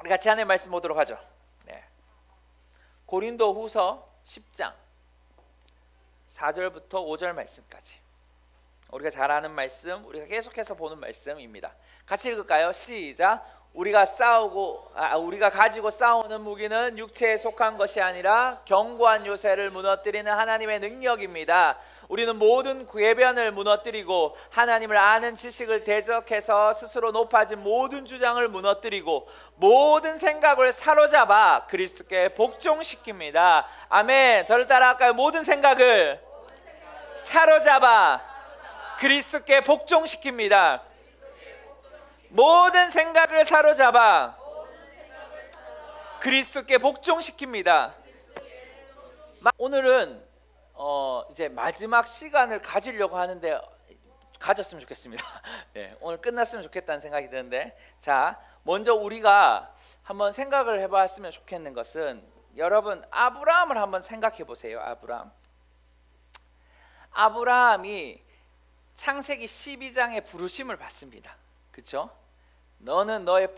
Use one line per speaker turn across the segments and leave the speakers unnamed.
우리 같이 하나님의 말씀 보도록 하죠. 네. 고린도후서 10장 4절부터 5절 말씀까지 우리가 잘 아는 말씀, 우리가 계속해서 보는 말씀입니다. 같이 읽을까요? 시작. 우리가 가지고 싸우는 무기는 육체에 속한 것이 아니라 견고한 요새를 무너뜨리는 하나님의 능력입니다. 우리는 모든 궤변을 무너뜨리고 하나님을 아는 지식을 대적해서 스스로 높아진 모든 주장을 무너뜨리고 모든 생각을 사로잡아 그리스도께 복종시킵니다. 아멘. 저를 따라할까요? 모든 생각을 사로잡아 그리스도께 복종시킵니다. 모든 생각을 사로잡아 그리스도께 복종시킵니다. 오늘은 이제 마지막 시간을 가지려고 하는데 가졌으면 좋겠습니다. 네, 오늘 끝났으면 좋겠다는 생각이 드는데, 자, 먼저 우리가 한번 생각을 해봤으면 좋겠는 것은, 여러분 아브라함을 한번 생각해 보세요. 아브라함이 창세기 12장에 부르심을 받습니다. 그렇죠? 너는 너의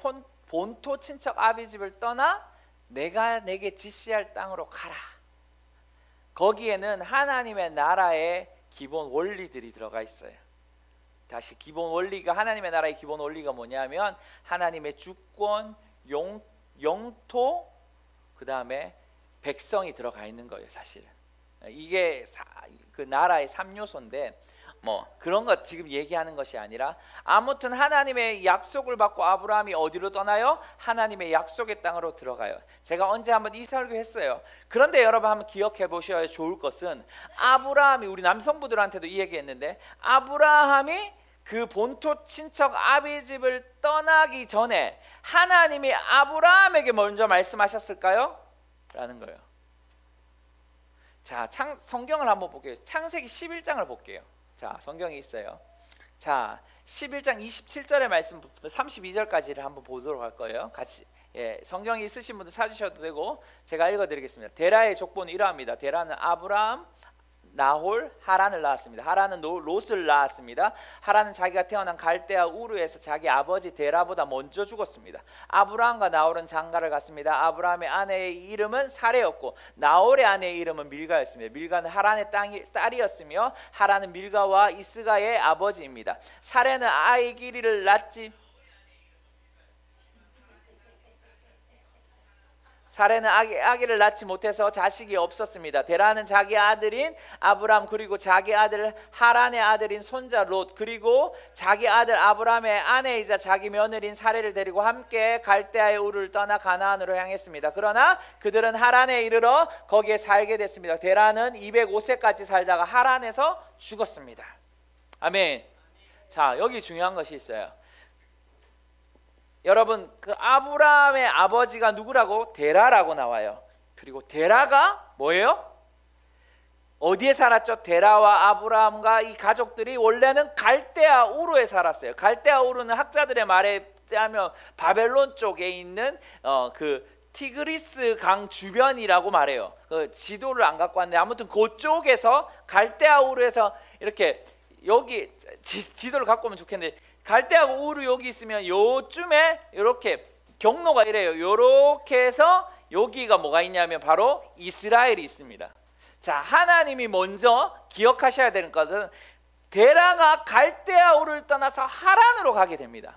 본토 친척 아비집을 떠나 내가 내게 지시할 땅으로 가라. 거기에는 하나님의 나라의 기본 원리들이 들어가 있어요. 다시 하나님의 나라의 기본 원리가 뭐냐면 하나님의 주권, 영토, 그 다음에 백성이 들어가 있는 거예요. 사실 이게 그 나라의 3요소인데 그런 것 지금 얘기하는 것이 아니라, 아무튼 하나님의 약속을 받고 아브라함이 어디로 떠나요? 하나님의 약속의 땅으로 들어가요. 제가 언제 한번 이 설교 했어요. 그런데 여러분 한번 기억해 보셔야 좋을 것은, 아브라함이, 우리 남성부들한테도 이 얘기했는데, 아브라함이 그 본토 친척 아비집을 떠나기 전에 하나님이 아브라함에게 먼저 말씀하셨을까요? 라는 거예요. 자, 성경을 한번 볼게요. 창세기 11장을 볼게요. 자, 성경에 있어요. 자, 11장 27절의 말씀부터 32절까지를 한번 보도록 할 거예요. 같이, 성경이 있으신 분들 찾으셔도 되고 제가 읽어드리겠습니다. 데라의 족보는 이러합니다. 데라는 아브라함, 나홀, 하란을 낳았습니다. 하란은 롯을 낳았습니다. 하란은 자기가 태어난 갈대아 우르에서 자기 아버지 데라보다 먼저 죽었습니다. 아브라함과 나홀은 장가를 갔습니다. 아브라함의 아내의 이름은 사레였고 나홀의 아내의 이름은 밀가였습니다. 밀가는 하란의 딸이었으며 하란은 밀가와 이스가의 아버지입니다. 사레는 아이기리를 낳지 사레는 아기를 낳지 못해서 자식이 없었습니다. 데라는 자기 아들인 아브람, 그리고 자기 아들 하란의 아들인 손자 롯, 그리고 자기 아들 아브람의 아내이자 자기 며느리인 사레를 데리고 함께 갈대아의 우르를 떠나 가나안으로 향했습니다. 그러나 그들은 하란에 이르러 거기에 살게 됐습니다. 데라는 205세까지 살다가 하란에서 죽었습니다. 아멘. 자, 여기 중요한 것이 있어요. 여러분, 그 아브라함의 아버지가 누구라고? 데라라고 나와요. 그리고 데라가 뭐예요? 어디에 살았죠? 데라와 아브라함과 이 가족들이 원래는 갈대아 우르에 살았어요. 갈대아 우르는 학자들의 말에 따르면 바벨론 쪽에 있는 그 티그리스 강 주변이라고 말해요. 그 지도를 안 갖고 왔는데 아무튼 그쪽에서 갈대아 우르에서 이렇게, 여기 지도를 갖고 오면 좋겠는데, 갈대아 우르 여기 있으면 요쯤에 이렇게 경로가 이래요. 요렇게 해서 여기가 뭐가 있냐면 바로 이스라엘이 있습니다. 자, 하나님이 먼저 기억하셔야 되는 것은, 데라가 갈대아 우르를 떠나서 하란으로 가게 됩니다.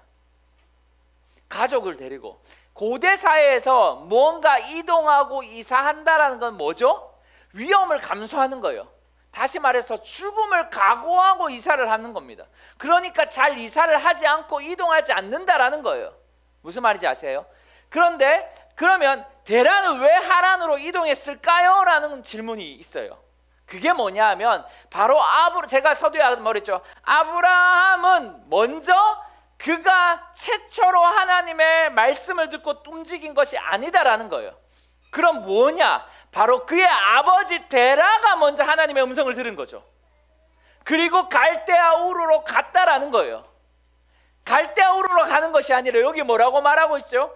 가족을 데리고. 고대 사회에서 뭔가 이동하고 이사한다라는 건 뭐죠? 위험을 감수하는 거예요. 다시 말해서 죽음을 각오하고 이사를 하는 겁니다. 그러니까 잘 이사를 하지 않고 이동하지 않는다라는 거예요. 무슨 말인지 아세요? 그런데 그러면 데라는 왜 하란으로 이동했을까요? 라는 질문이 있어요. 그게 뭐냐 하면 바로 제가 서두에 말했죠. 아브라함은 먼저 그가 최초로 하나님의 말씀을 듣고 움직인 것이 아니다라는 거예요. 그럼 뭐냐? 바로 그의 아버지 데라가 먼저 하나님의 음성을 들은 거죠. 그리고 갈대아 우르로 갔다라는 거예요. 갈대아 우르로 가는 것이 아니라 여기 뭐라고 말하고 있죠?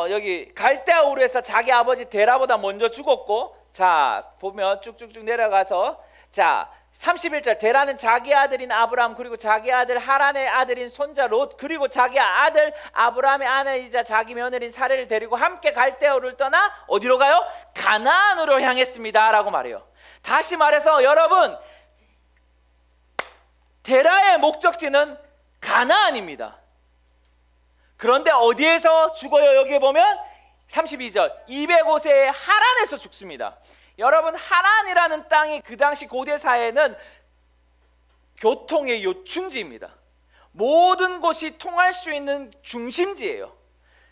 여기 갈대아 우르에서 자기 아버지 데라보다 먼저 죽었고, 자 보면 쭉쭉쭉 내려가서, 자 31절 데라는 자기 아들인 아브람 그리고 자기 아들 하란의 아들인 손자 롯 그리고 자기 아들 아브람의 아내이자 자기 며느린 사레를 데리고 함께 갈대아우를 떠나 어디로 가요? 가나안으로 향했습니다 라고 말해요. 다시 말해서 여러분, 데라의 목적지는 가나안입니다. 그런데 어디에서 죽어요? 여기에 보면 32절 205세에 하란에서 죽습니다. 여러분, 하란이라는 땅이 그 당시 고대 사회는 교통의 요충지입니다. 모든 곳이 통할 수 있는 중심지예요.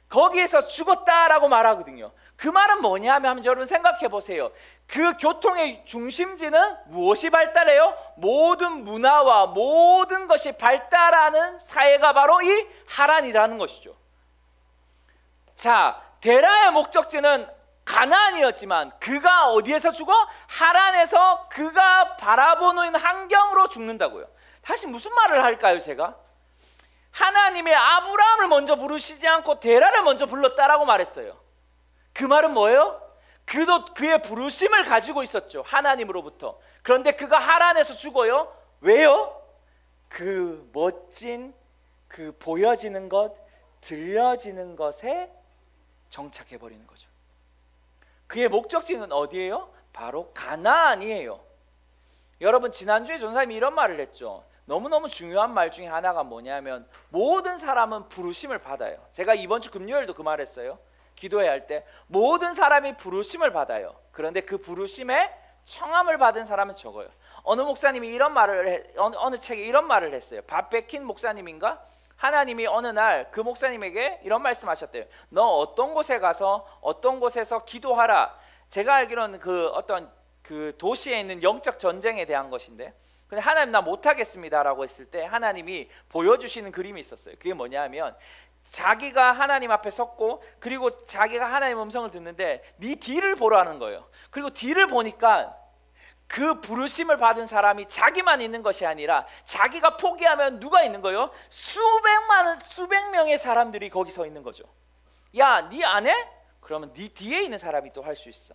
거기에서 죽었다라고 말하거든요. 그 말은 뭐냐면 여러분 생각해 보세요. 그 교통의 중심지는 무엇이 발달해요? 모든 문화와 모든 것이 발달하는 사회가 바로 이 하란이라는 것이죠. 자, 데라의 목적지는 가나안이었지만 그가 어디에서 죽어? 하란에서 그가 바라보는 환경으로 죽는다고요. 다시 무슨 말을 할까요? 제가 하나님의 아브라함을 먼저 부르시지 않고 데라를 먼저 불렀다라고 말했어요. 그 말은 뭐예요? 그도 그의 부르심을 가지고 있었죠, 하나님으로부터. 그런데 그가 하란에서 죽어요. 왜요? 그 멋진 그 보여지는 것, 들려지는 것에 정착해버리는 거죠. 그의 목적지는 어디예요? 바로 가나안이에요. 여러분, 지난주에 전사님이 이런 말을 했죠. 너무너무 중요한 말 중에 하나가 뭐냐면 모든 사람은 부르심을 받아요. 제가 이번 주 금요일도 그 말 했어요. 기도회할 할 때 모든 사람이 부르심을 받아요. 그런데 그 부르심에 청함을 받은 사람은 적어요. 어느 목사님이 이런 말을 어느 책에 이런 말을 했어요. 바베킨 목사님인가? 하나님이 어느 날 그 목사님에게 이런 말씀하셨대요. 너 어떤 곳에 가서 어떤 곳에서 기도하라. 제가 알기로는 그 어떤 그 도시에 있는 영적 전쟁에 대한 것인데, 근데 하나님 나 못하겠습니다라고 했을 때 하나님이 보여주시는 그림이 있었어요. 그게 뭐냐면 자기가 하나님 앞에 섰고 그리고 자기가 하나님의 음성을 듣는데 네 뒤를 보라는 거예요. 그리고 뒤를 보니까 그 부르심을 받은 사람이 자기만 있는 것이 아니라 자기가 포기하면 누가 있는 거예요? 수백 명의 사람들이 거기 서 있는 거죠. 야, 네 안 해? 그러면 네 뒤에 있는 사람이 또 할 수 있어.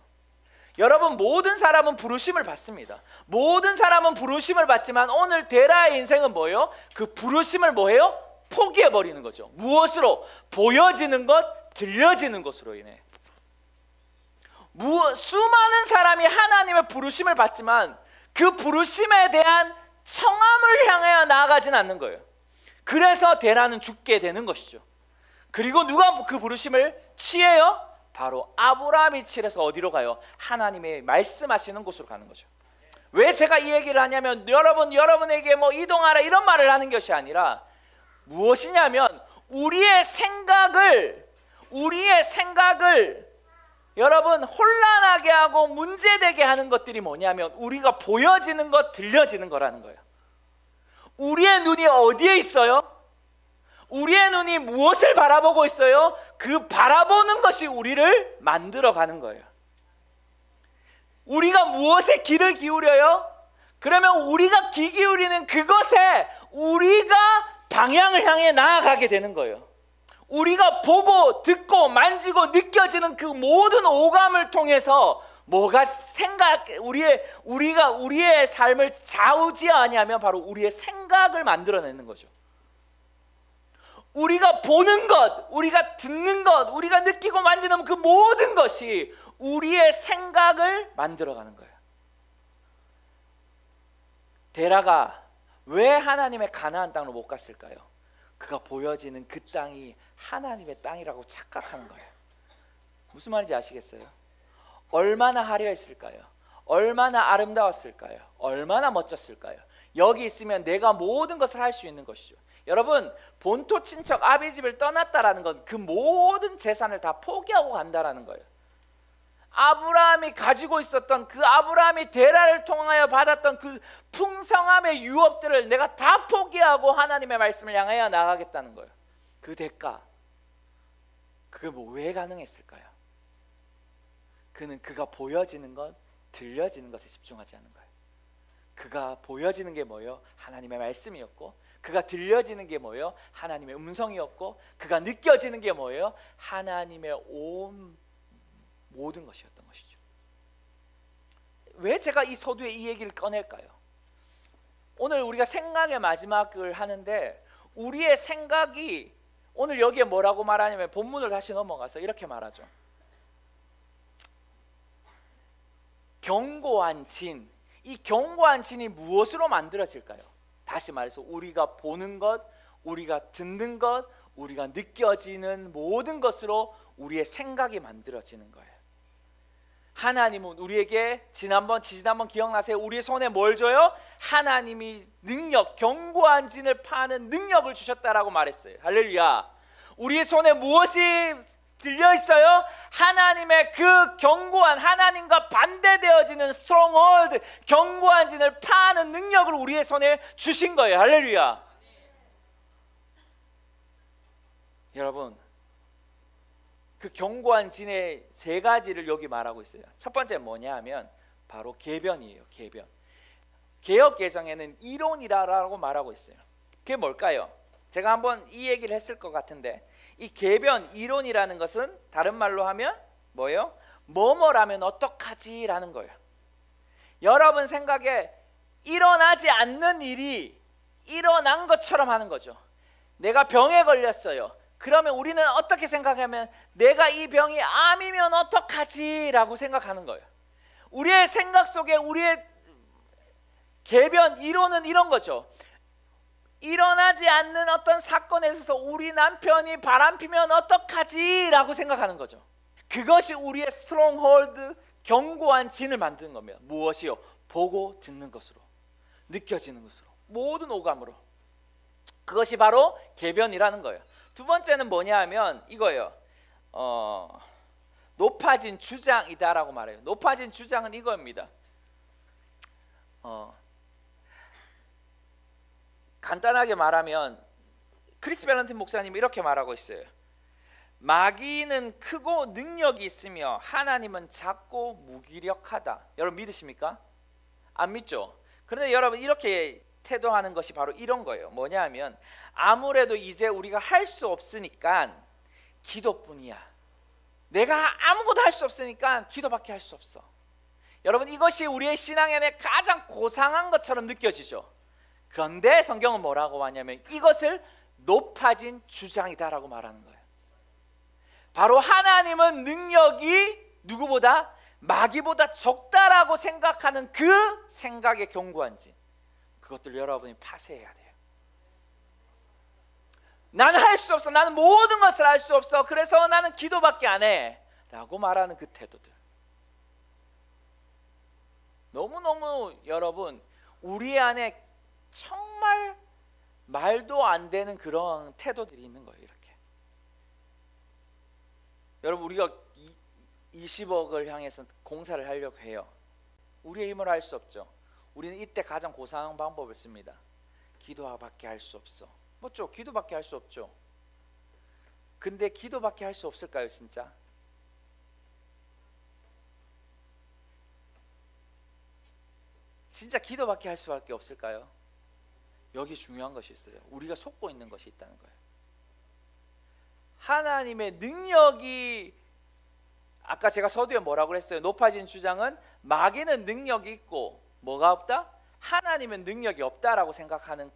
여러분, 모든 사람은 부르심을 받습니다. 모든 사람은 부르심을 받지만 오늘 데라의 인생은 뭐예요? 그 부르심을 뭐예요? 포기해버리는 거죠. 무엇으로? 보여지는 것, 들려지는 것으로 인해. 수많은 사람이 하나님의 부르심을 받지만 그 부르심에 대한 청함을 향하여 나아가진 않는 거예요. 그래서 데라는 죽게 되는 것이죠. 그리고 누가 그 부르심을 취해요? 바로 아브라함이 취해서 어디로 가요? 하나님의 말씀하시는 곳으로 가는 거죠. 왜 제가 이 얘기를 하냐면 여러분에게 뭐 이동하라 이런 말을 하는 것이 아니라 무엇이냐면 우리의 생각을 여러분 혼란하게 하고 문제되게 하는 것들이 뭐냐면 우리가 보여지는 것, 들려지는 거라는 거예요. 우리의 눈이 어디에 있어요? 우리의 눈이 무엇을 바라보고 있어요? 그 바라보는 것이 우리를 만들어가는 거예요. 우리가 무엇에 귀를 기울여요? 그러면 우리가 귀 기울이는 그것에 우리가 방향을 향해 나아가게 되는 거예요. 우리가 보고 듣고 만지고 느껴지는 그 모든 오감을 통해서 뭐가 우리의 삶을 좌우지하냐면 바로 우리의 생각을 만들어내는 거죠. 우리가 보는 것, 우리가 듣는 것, 우리가 느끼고 만지는 그 모든 것이 우리의 생각을 만들어가는 거예요. 데라가 왜 하나님의 가나안 땅으로 못 갔을까요? 그가 보여지는 그 땅이 하나님의 땅이라고 착각하는 거예요. 무슨 말인지 아시겠어요? 얼마나 화려했을까요? 얼마나 아름다웠을까요? 얼마나 멋졌을까요? 여기 있으면 내가 모든 것을 할 수 있는 것이죠. 여러분, 본토 친척 아비집을 떠났다라는 건 그 모든 재산을 다 포기하고 간다라는 거예요. 아브라함이 가지고 있었던 그 아브라함이 데라를 통하여 받았던 그 풍성함의 유업들을 내가 다 포기하고 하나님의 말씀을 향하여 나가겠다는 거예요. 그 대가, 그게 왜 가능했을까요? 그가 보여지는 것, 들려지는 것에 집중하지 않은 거예요. 그가 보여지는 게 뭐예요? 하나님의 말씀이었고, 그가 들려지는 게 뭐예요? 하나님의 음성이었고, 그가 느껴지는 게 뭐예요? 하나님의 온 모든 것이었던 것이죠. 왜 제가 이 서두에 이 얘기를 꺼낼까요? 오늘 우리가 생각의 마지막을 하는데 우리의 생각이 오늘 여기에 뭐라고 말하냐면 본문을 다시 넘어가서 이렇게 말하죠. 견고한 진. 이 견고한 진이 무엇으로 만들어질까요? 다시 말해서 우리가 보는 것, 우리가 듣는 것, 우리가 느껴지는 모든 것으로 우리의 생각이 만들어지는 거예요. 하나님은 우리에게 지난번 기억나세요? 우리의 손에 뭘 줘요? 하나님이 능력, 견고한 진을 파는 능력을 주셨다라고 말했어요. 할렐루야. 우리의 손에 무엇이 들려 있어요? 하나님의 그 견고한, 하나님과 반대되어지는 스트롱홀드, 견고한 진을 파는 능력을 우리의 손에 주신 거예요. 할렐루야. 여러분, 그 견고한 진의 세 가지를 여기 말하고 있어요. 첫 번째 뭐냐 하면 바로 계변이에요. 계변. 개역 개정에는 이론이라고 말하고 있어요. 그게 뭘까요? 제가 한번 이 얘기를 했을 것 같은데, 이 계변, 이론이라는 것은 다른 말로 하면 뭐예요? 뭐뭐라면 어떡하지? 라는 거예요. 여러분 생각에 일어나지 않는 일이 일어난 것처럼 하는 거죠. 내가 병에 걸렸어요. 그러면 우리는 어떻게 생각하면 내가 이 병이 암이면 어떡하지? 라고 생각하는 거예요. 우리의 생각 속에 우리의 계변, 이론은 이런 거죠. 일어나지 않는 어떤 사건에 있어서 우리 남편이 바람피면 어떡하지? 라고 생각하는 거죠. 그것이 우리의 스트롱홀드, 견고한 진을 만드는 겁니다. 무엇이요? 보고 듣는 것으로, 느껴지는 것으로, 모든 오감으로. 그것이 바로 계변이라는 거예요. 두 번째는 뭐냐 하면 이거예요. 높아진 주장이다라고 말해요. 높아진 주장은 이거입니다. 간단하게 말하면 크리스 베런틴 목사님이 이렇게 말하고 있어요. 마귀는 크고 능력이 있으며 하나님은 작고 무기력하다. 여러분 믿으십니까? 안 믿죠? 그런데 여러분 이렇게 태도하는 것이 바로 이런 거예요. 뭐냐 하면 아무래도 이제 우리가 할 수 없으니까 기도뿐이야. 내가 아무것도 할 수 없으니까 기도밖에 할 수 없어. 여러분 이것이 우리의 신앙의 가장 고상한 것처럼 느껴지죠. 그런데 성경은 뭐라고 하냐면 이것을 높아진 주장이다라고 말하는 거예요. 바로 하나님은 능력이 누구보다, 마귀보다 적다라고 생각하는 그 생각의 견고한지, 그것들 여러분이 파쇄해야 돼요. 나는 할 수 없어. 나는 모든 것을 할 수 없어. 그래서 나는 기도밖에 안 해. 라고 말하는 그 태도들. 너무너무 여러분 우리 안에 정말 말도 안 되는 그런 태도들이 있는 거예요. 이렇게. 여러분 우리가 20억을 향해서 공사를 하려고 해요. 우리의 힘으로 할 수 없죠. 우리는 이때 가장 고상한 방법을 씁니다. 기도밖에 할 수 없어. 뭐죠? 기도밖에 할 수 없죠. 근데 기도밖에 할 수 없을까요, 진짜? 진짜 기도밖에 할 수밖에 없을까요? 여기 중요한 것이 있어요. 우리가 속고 있는 것이 있다는 거예요. 하나님의 능력이, 아까 제가 서두에 뭐라고 그랬어요? 높아진 주장은 마귀는 능력이 있고 뭐가 없다? 하나님은 능력이 없다라고 생각하는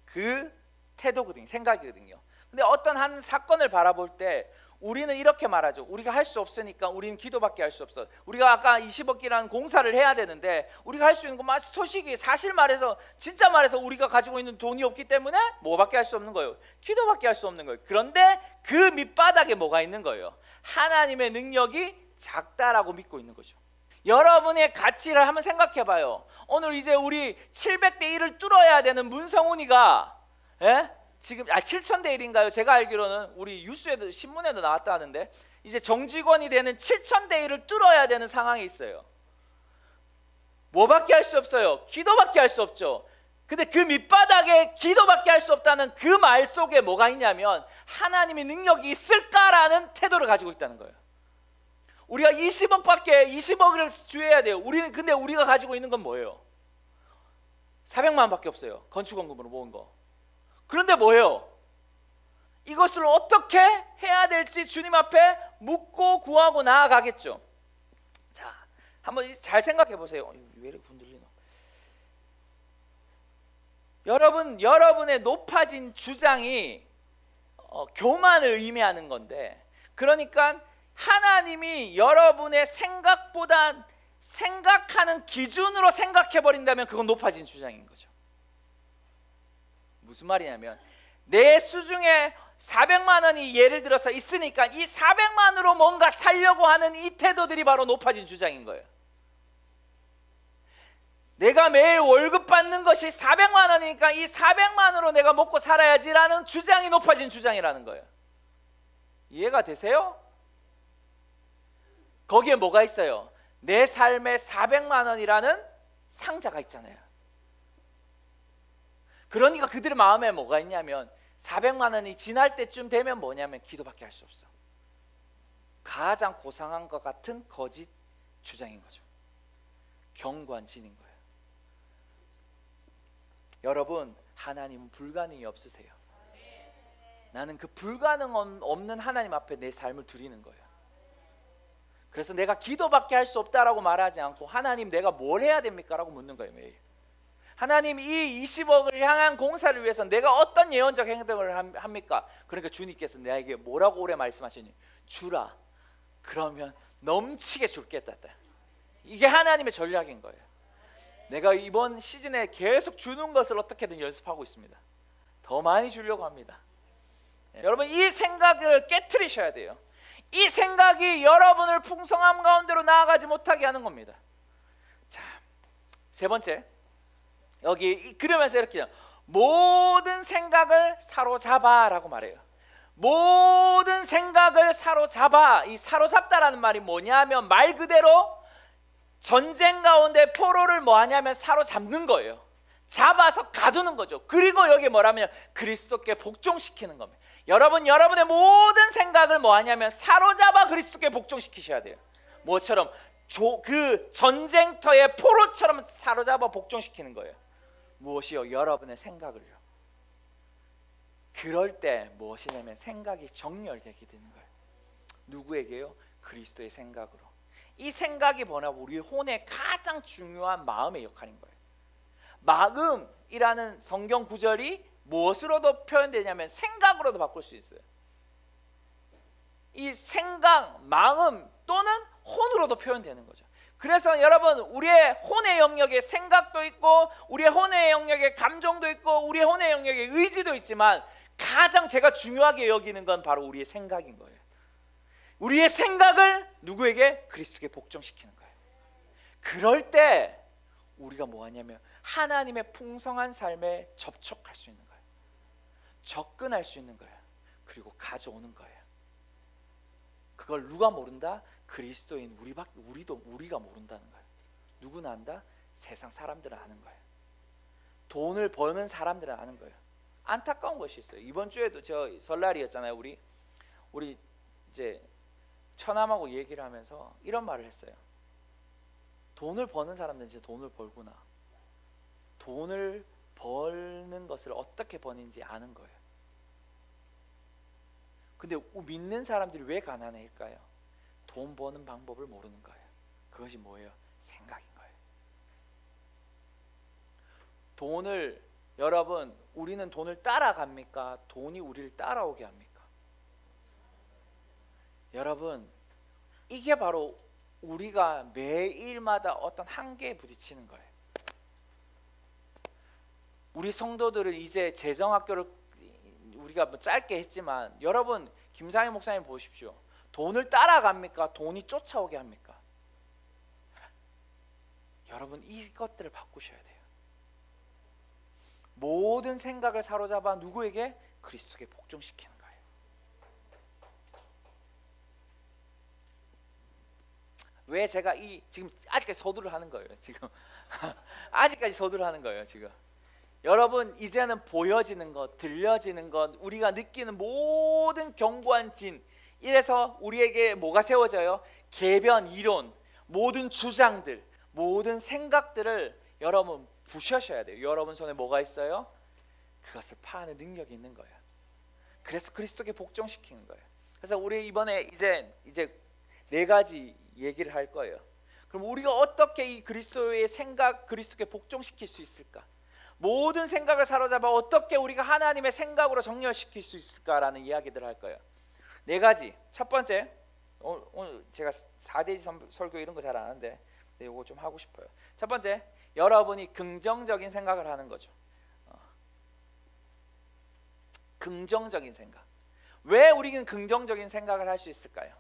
그 태도거든요. 생각이거든요. 근데 어떤 한 사건을 바라볼 때 우리는 이렇게 말하죠. 우리가 할 수 없으니까 우리는 기도밖에 할 수 없어. 우리가 아까 20억이라는 공사를 해야 되는데 우리가 할 수 있는 건 소식이, 사실 말해서, 진짜 말해서 우리가 가지고 있는 돈이 없기 때문에 뭐밖에 할 수 없는 거예요? 기도밖에 할 수 없는 거예요. 그런데 그 밑바닥에 뭐가 있는 거예요? 하나님의 능력이 작다라고 믿고 있는 거죠. 여러분의 가치를 한번 생각해 봐요. 오늘 이제 우리 700대 1을 뚫어야 되는 문성훈이가, 지금 7000대 1인가요? 제가 알기로는 우리 뉴스에도, 신문에도 나왔다 하는데 이제 정직원이 되는 7000대 1을 뚫어야 되는 상황이 있어요. 뭐밖에 할 수 없어요? 기도밖에 할 수 없죠. 근데 그 밑바닥에 기도밖에 할 수 없다는 그 말 속에 뭐가 있냐면 하나님의 능력이 있을까라는 태도를 가지고 있다는 거예요. 우리가 20억을 주해야 돼요. 근데 우리가 가지고 있는 건 뭐예요? 400만 원밖에 없어요. 건축원금으로 모은 거. 그런데 뭐예요? 이것을 어떻게 해야 될지 주님 앞에 묻고 구하고 나아가겠죠. 자, 한번 잘 생각해 보세요. 왜 이렇게 흔들리나? 여러분의 높아진 주장이 교만을 의미하는 건데, 그러니까 하나님이 여러분의 생각보다 생각하는 기준으로 생각해 버린다면 그건 높아진 주장인 거죠. 무슨 말이냐면, 내 수중에 400만 원이 예를 들어서 있으니까 이 400만으로 뭔가 살려고 하는 이 태도들이 바로 높아진 주장인 거예요. 내가 매일 월급 받는 것이 400만 원이니까 이 400만으로 내가 먹고 살아야지라는 주장이 높아진 주장이라는 거예요. 이해가 되세요? 거기에 뭐가 있어요? 내 삶에 400만 원이라는 상자가 있잖아요. 그러니까 그들의 마음에 뭐가 있냐면, 400만 원이 지날 때쯤 되면 뭐냐면 기도밖에 할 수 없어. 가장 고상한 것 같은 거짓 주장인 거죠. 경관진인 거예요. 여러분, 하나님은 불가능이 없으세요. 나는 그 불가능 없는 하나님 앞에 내 삶을 드리는 거예요. 그래서 내가 기도밖에 할 수 없다라고 말하지 않고, 하나님 내가 뭘 해야 됩니까? 라고 묻는 거예요. 매일. 하나님, 이 20억을 향한 공사를 위해서 내가 어떤 예언적 행동을 합니까? 그러니까 주님께서 나에게 뭐라고 오래 말씀하시니? 주라. 그러면 넘치게 줄겠다. 이게 하나님의 전략인 거예요. 내가 이번 시즌에 계속 주는 것을 어떻게든 연습하고 있습니다. 더 많이 주려고 합니다. 여러분, 이 생각을 깨트리셔야 돼요. 이 생각이 여러분을 풍성함 가운데로 나아가지 못하게 하는 겁니다. 자, 세 번째, 여기 그러면서 이렇게 모든 생각을 사로잡아 라고 말해요. 모든 생각을 사로잡아. 이 사로잡다라는 말이 뭐냐면, 말 그대로 전쟁 가운데 포로를 뭐 하냐면 사로잡는 거예요. 잡아서 가두는 거죠. 그리고 여기 뭐라면 그리스도께 복종시키는 겁니다. 여러분, 여러분의 모든 생각을 뭐 하냐면 사로잡아 그리스도께 복종시키셔야 돼요. 뭐처럼? 그 전쟁터의 포로처럼 사로잡아 복종시키는 거예요. 무엇이요? 여러분의 생각을요. 그럴 때 무엇이냐면 생각이 정렬되게 되는 거예요. 누구에게요? 그리스도의 생각으로. 이 생각이 뭐냐면 우리 혼의 가장 중요한 마음의 역할인 거예요. 마음이라는 성경 구절이 무엇으로도 표현되냐면 생각으로도 바꿀 수 있어요. 이 생각, 마음 또는 혼으로도 표현되는 거죠. 그래서 여러분, 우리의 혼의 영역에 생각도 있고, 우리의 혼의 영역에 감정도 있고, 우리의 혼의 영역에 의지도 있지만, 가장 제가 중요하게 여기는 건 바로 우리의 생각인 거예요. 우리의 생각을 누구에게? 그리스도께 복종시키는 거예요. 그럴 때 우리가 뭐 하냐면 하나님의 풍성한 삶에 접촉할 수 있는 거예요. 접근할 수 있는 거예요. 그리고 가져오는 거예요. 그걸 누가 모른다? 그리스도인 우리가 모른다는 거예요. 누구나 안다? 세상 사람들은 아는 거예요. 돈을 버는 사람들은 아는 거예요. 안타까운 것이 있어요. 이번 주에도 저 설날이었잖아요. 우리 이제 처남하고 얘기를 하면서 이런 말을 했어요. 돈을 버는 사람들은 이제 돈을 벌구나. 돈을 버는 것을 어떻게 버는지 아는 거예요. 근데 믿는 사람들이 왜 가난해일까요? 돈 버는 방법을 모르는 거예요. 그것이 뭐예요? 생각인 거예요. 여러분, 우리는 돈을 따라갑니까? 돈이 우리를 따라오게 합니까? 여러분, 이게 바로 우리가 매일마다 어떤 한계에 부딪히는 거예요. 우리 성도들은 이제 재정학교를 우리가 뭐 짧게 했지만, 여러분, 김상희 목사님 보십시오. 돈을 따라갑니까? 돈이 쫓아오게 합니까? 여러분, 이것들을 바꾸셔야 돼요. 모든 생각을 사로잡아 누구에게? 그리스도께 복종시키는 거예요. 왜 제가 지금 아직까지 서두를 하는 거예요. 지금 아직까지 서두를 하는 거예요. 지금 여러분, 이제는 보여지는 것, 들려지는 것, 우리가 느끼는 모든 견고한 진, 이래서 우리에게 뭐가 세워져요? 계변, 이론, 모든 주장들, 모든 생각들을 여러분 부셔셔야 돼요. 여러분 손에 뭐가 있어요? 그것을 파하는 능력이 있는 거예요. 그래서 그리스도께 복종시키는 거예요. 그래서 우리 이번에 이제 4가지 얘기를 할 거예요. 그럼 우리가 어떻게 이 그리스도의 생각, 그리스도께 복종시킬 수 있을까? 모든 생각을 사로잡아 어떻게 우리가 하나님의 생각으로 정렬시킬 수 있을까라는 이야기들을 할 거예요. 네 가지. 첫 번째, 오늘 제가 4대지 설교 이런 거 잘 안 하는데 이거 좀 하고 싶어요. 첫 번째, 여러분이 긍정적인 생각을 하는 거죠. 긍정적인 생각. 왜 우리는 긍정적인 생각을 할 수 있을까요?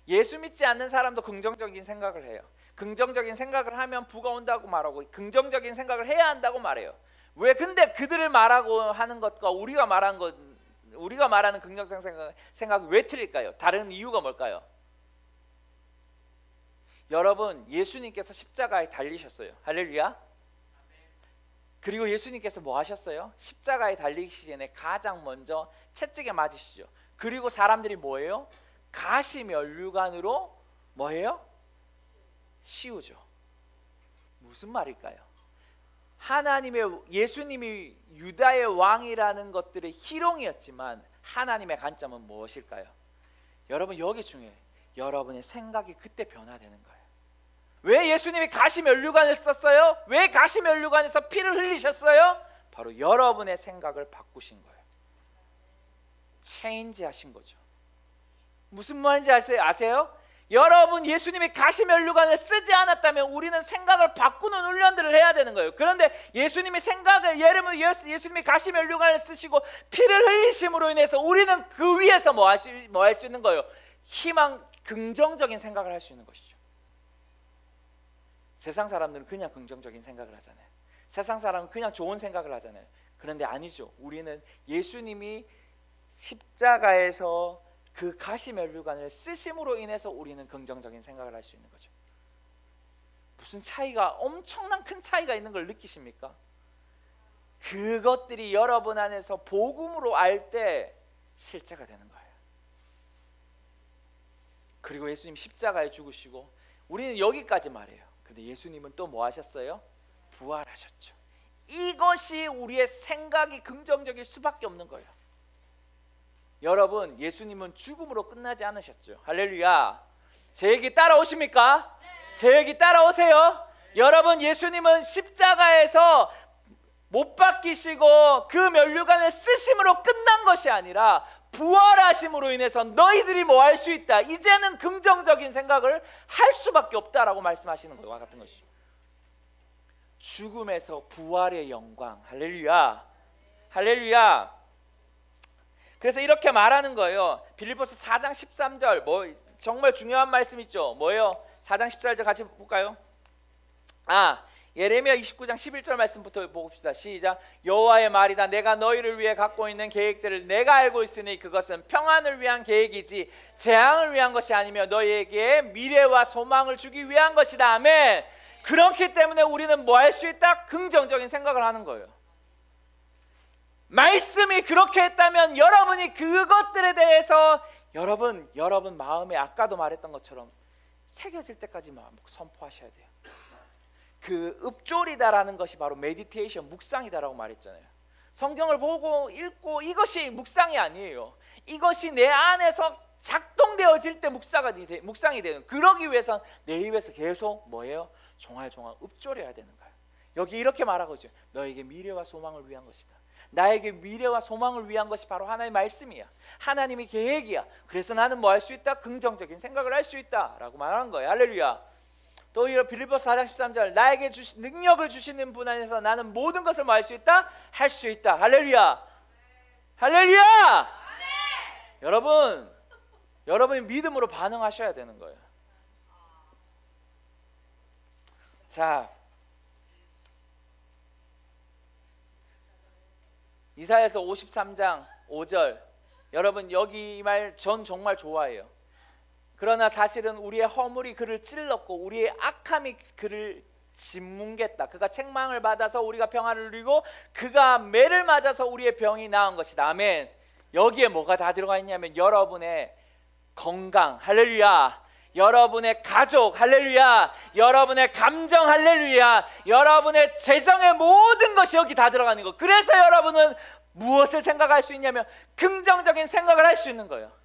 예수 믿지 않는 사람도 긍정적인 생각을 해요. 긍정적인 생각을 하면 부가 온다고 말하고 긍정적인 생각을 해야 한다고 말해요. 왜? 근데 그들을 말하고 하는 것과 우리가 말하는 긍정적 생각이 왜 틀릴까요? 다른 이유가 뭘까요? 여러분, 예수님께서 십자가에 달리셨어요. 할렐루야. 그리고 예수님께서 뭐 하셨어요? 십자가에 달리시기 전에 가장 먼저 채찍에 맞으시죠. 그리고 사람들이 뭐예요? 가시면류관으로 뭐예요? 씌우죠. 무슨 말일까요? 예수님이 유다의 왕이라는 것들의 희롱이었지만 하나님의 관점은 무엇일까요? 여러분, 여기 중요해요. 여러분의 생각이 그때 변화되는 거예요. 왜 예수님이 가시면류관을 썼어요? 왜 가시면류관에서 피를 흘리셨어요? 바로 여러분의 생각을 바꾸신 거예요. 체인지 하신 거죠. 무슨 말인지 아세요? 여러분, 예수님이 가시면류관을 쓰지 않았다면 우리는 생각을 바꾸는 훈련들을 해야 되는 거예요. 그런데 예수님이 예수님이 가시면류관을 쓰시고 피를 흘리심으로 인해서 우리는 그 위에서 뭐 할 수 있는 거예요? 긍정적인 생각을 할 수 있는 것이죠. 세상 사람들은 그냥 긍정적인 생각을 하잖아요. 세상 사람은 그냥 좋은 생각을 하잖아요. 그런데 아니죠. 우리는 예수님이 십자가에서 그 가시면류관을 쓰심으로 인해서 우리는 긍정적인 생각을 할 수 있는 거죠. 무슨 차이가, 엄청난 큰 차이가 있는 걸 느끼십니까? 그것들이 여러분 안에서 복음으로 알 때 실제가 되는 거예요. 그리고 예수님 십자가에 죽으시고 우리는 여기까지 말해요. 근데 예수님은 또 뭐 하셨어요? 부활하셨죠. 이것이 우리의 생각이 긍정적일 수밖에 없는 거예요. 여러분, 예수님은 죽음으로 끝나지 않으셨죠. 할렐루야. 제 얘기 따라오십니까? 네. 제 얘기 따라오세요. 네. 여러분, 예수님은 십자가에서 못 박히시고 그 면류관을 쓰심으로 끝난 것이 아니라 부활하심으로 인해서 너희들이 뭐 할 수 있다. 이제는 긍정적인 생각을 할 수밖에 없다라고 말씀하시는 것과 같은 것이죠. 죽음에서 부활의 영광. 할렐루야. 할렐루야. 그래서 이렇게 말하는 거예요. 빌립보서 4장 13절, 뭐 정말 중요한 말씀 있죠. 뭐예요? 4장 14절 같이 볼까요? 예레미야 29장 11절 말씀부터 봅시다. 시작. 여호와의 말이다. 내가 너희를 위해 갖고 있는 계획들을 내가 알고 있으니 그것은 평안을 위한 계획이지 재앙을 위한 것이 아니며 너희에게 미래와 소망을 주기 위한 것이다. 아멘. 그렇기 때문에 우리는 뭐 할 수 있다? 긍정적인 생각을 하는 거예요. 말씀이 그렇게 했다면 여러분이 그것들에 대해서 여러분 마음에 아까도 말했던 것처럼 새겨질 때까지 선포하셔야 돼요. 그 읊조리다라는 것이 바로 메디테이션, 묵상이다라고 말했잖아요. 성경을 보고 읽고 이것이 묵상이 아니에요. 이것이 내 안에서 작동되어질 때 묵상이 되는. 그러기 위해선 내 입에서 계속 뭐예요? 종알종알 읊조려야 되는 거예요. 여기 이렇게 말하고 있죠. 너에게 미래와 소망을 위한 것이다. 나에게 미래와 소망을 위한 것이 바로 하나님의 말씀이야. 하나님의 계획이야. 그래서 나는 뭐 할 수 있다? 긍정적인 생각을 할 수 있다 라고 말하는 거예요. 할렐루야. 또 빌립보서 4장 13절, 나에게 능력을 주시는 분 안에서 나는 모든 것을 뭐 할 수 있다? 할 수 있다. 할렐루야. 할렐루야. 여러분이 믿음으로 반응하셔야 되는 거예요. 자, 이사야서 53장 5절, 여러분 여기 이 말 전 정말 좋아해요. 그러나 사실은 우리의 허물이 그를 찔렀고 우리의 악함이 그를 짓뭉갰다. 그가 책망을 받아서 우리가 평안을 누리고 그가 매를 맞아서 우리의 병이 나은 것이다. 아멘. 여기에 뭐가 다 들어가 있냐면 여러분의 건강, 할렐루야. 여러분의 가족, 할렐루야. 여러분의 감정, 할렐루야. 여러분의 재정의 모든 것이 여기 다 들어가는 거. 그래서 여러분은 무엇을 생각할 수 있냐면 긍정적인 생각을 할 수 있는 거예요.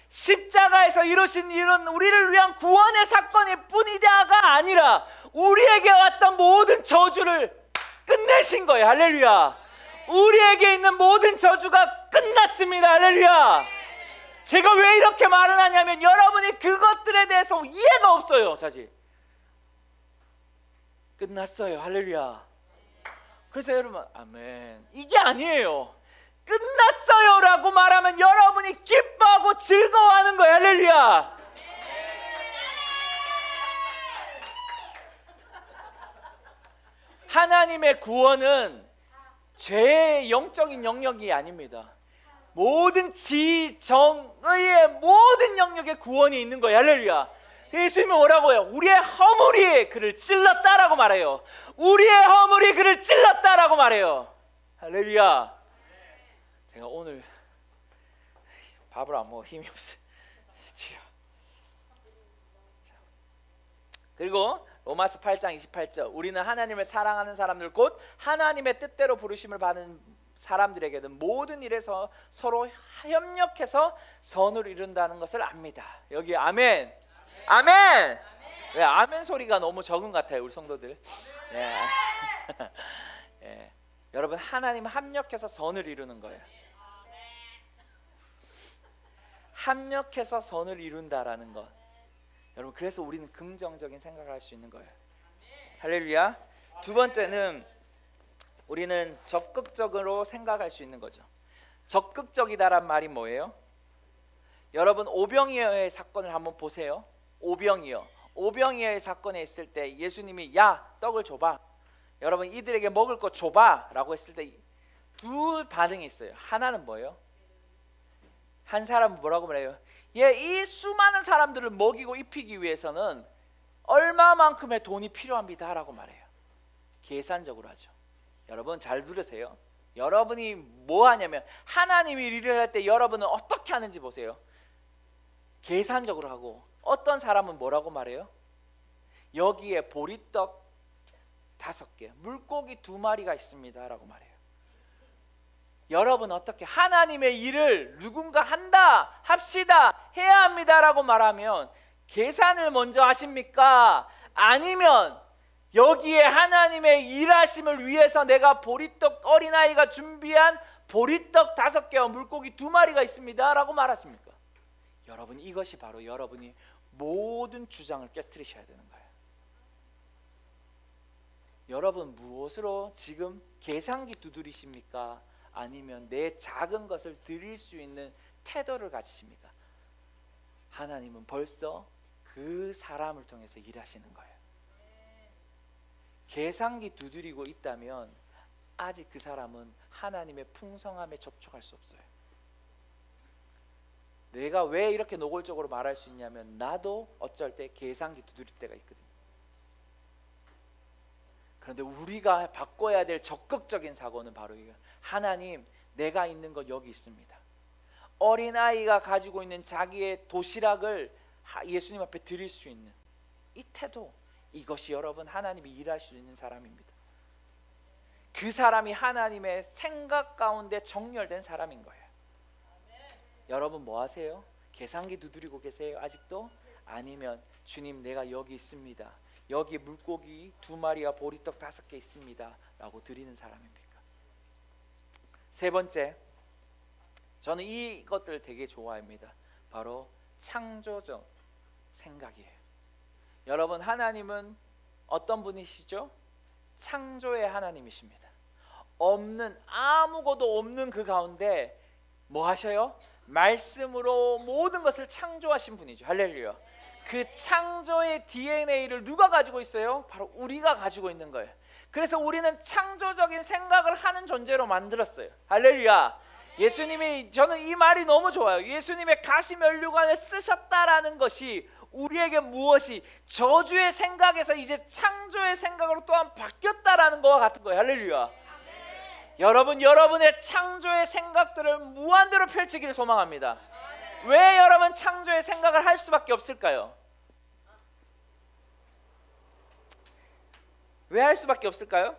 십자가에서 이루신 일은 우리를 위한 구원의 사건일 뿐이다가 아니라 우리에게 왔던 모든 저주를 끝내신 거예요. 할렐루야. 우리에게 있는 모든 저주가 끝났습니다. 할렐루야. 제가 왜 이렇게 말을 하냐면 여러분이 그것들에 대해서 이해가 없어요. 사실 끝났어요. 할렐루야. 그래서 여러분, 아멘, 이게 아니에요. 끝났어요 라고 말하면 여러분이 기뻐하고 즐거워하는 거예요. 할렐루야. 하나님의 구원은 죄의 영적인 영역이 아닙니다. 모든 지정의의 모든 영역에 구원이 있는 거예요. 할렐루야. 예수님이 뭐라고 해요? 우리의 허물이 그를 찔렀다라고 말해요. 우리의 허물이 그를 찔렀다라고 말해요. 할렐루야. 제가 오늘 밥을 안 먹어 힘이 없어요. 그리고 로마서 8장 28절, 우리는 하나님을 사랑하는 사람들 곧 하나님의 뜻대로 부르심을 받은 사람들에게는 모든 일에서 서로 협력해서 선을 이룬다는 것을 압니다. 여기 아멘. 아멘. 아멘. 왜 아멘 소리가 너무 적은 것 같아요, 우리 성도들. 예. 예. 여러분, 하나님 합력해서 선을 이루는 거예요. 합력해서 선을 이룬다라는 것. 여러분, 그래서 우리는 긍정적인 생각을 할 수 있는 거예요. 할렐루야. 두 번째는 우리는 적극적으로 생각할 수 있는 거죠. 적극적이다란 말이 뭐예요? 여러분, 오병이어의 사건을 한번 보세요. 오병이어의 사건에 있을 때 예수님이 야, 떡을 줘봐, 여러분 이들에게 먹을 거 줘봐 라고 했을 때 두 반응이 있어요. 하나는 뭐예요? 한 사람은 뭐라고 말해요? 이 수많은 사람들을 먹이고 입히기 위해서는 얼마만큼의 돈이 필요합니다 라고 말해요. 계산적으로 하죠. 여러분 잘 들으세요. 여러분이 뭐 하냐면 하나님이 일을 할 때 여러분은 어떻게 하는지 보세요. 계산적으로 하고. 어떤 사람은 뭐라고 말해요? 여기에 보리떡 5개, 물고기 2마리가 있습니다 라고 말해요. 여러분 어떻게 하나님의 일을 누군가 한다, 합시다, 해야 합니다 라고 말하면 계산을 먼저 하십니까? 아니면 여기에 하나님의 일하심을 위해서 내가 보리떡, 어린아이가 준비한 보리떡 5개와 물고기 2마리가 있습니다 라고 말하십니까? 여러분, 이것이 바로 여러분이 모든 주장을 깨트리셔야 되는 거예요. 여러분 무엇으로 지금 계산기 두드리십니까? 아니면 내 작은 것을 드릴 수 있는 태도를 가지십니까? 하나님은 벌써 그 사람을 통해서 일하시는 거예요. 계산기 두드리고 있다면 아직 그 사람은 하나님의 풍성함에 접촉할 수 없어요. 내가 왜 이렇게 노골적으로 말할 수 있냐면 나도 어쩔 때 계산기 두드릴 때가 있거든요. 그런데 우리가 바꿔야 될 적극적인 사고는 바로 이거. 하나님, 내가 있는 것 여기 있습니다. 어린아이가 가지고 있는 자기의 도시락을 예수님 앞에 드릴 수 있는 이 태도, 이것이 여러분 하나님이 일할 수 있는 사람입니다. 그 사람이 하나님의 생각 가운데 정렬된 사람인 거예요. 여러분 뭐 하세요? 계산기 두드리고 계세요? 아직도? 아니면 주님, 내가 여기 있습니다, 여기 물고기 2마리와 보리떡 5개 있습니다 라고 드리는 사람입니까? 세 번째, 저는 이것들을 되게 좋아합니다. 바로 창조적 생각이에요. 여러분, 하나님은 어떤 분이시죠? 창조의 하나님이십니다. 아무것도 없는 그 가운데 뭐 하셔요? 말씀으로 모든 것을 창조하신 분이죠. 할렐루야. 그 창조의 DNA를 누가 가지고 있어요? 바로 우리가 가지고 있는 거예요. 그래서 우리는 창조적인 생각을 하는 존재로 만들었어요. 할렐루야. 예수님이, 저는 이 말이 너무 좋아요. 예수님의 가시면류관을 쓰셨다라는 것이 우리에게 무엇이 저주의 생각에서 이제 창조의 생각으로 또한 바뀌었다라는 것과 같은 거예요. 할렐루야. 여러분, 여러분의 창조의 생각들을 무한대로 펼치기를 소망합니다. 왜 여러분 창조의 생각을 할 수밖에 없을까요? 왜 할 수밖에 없을까요?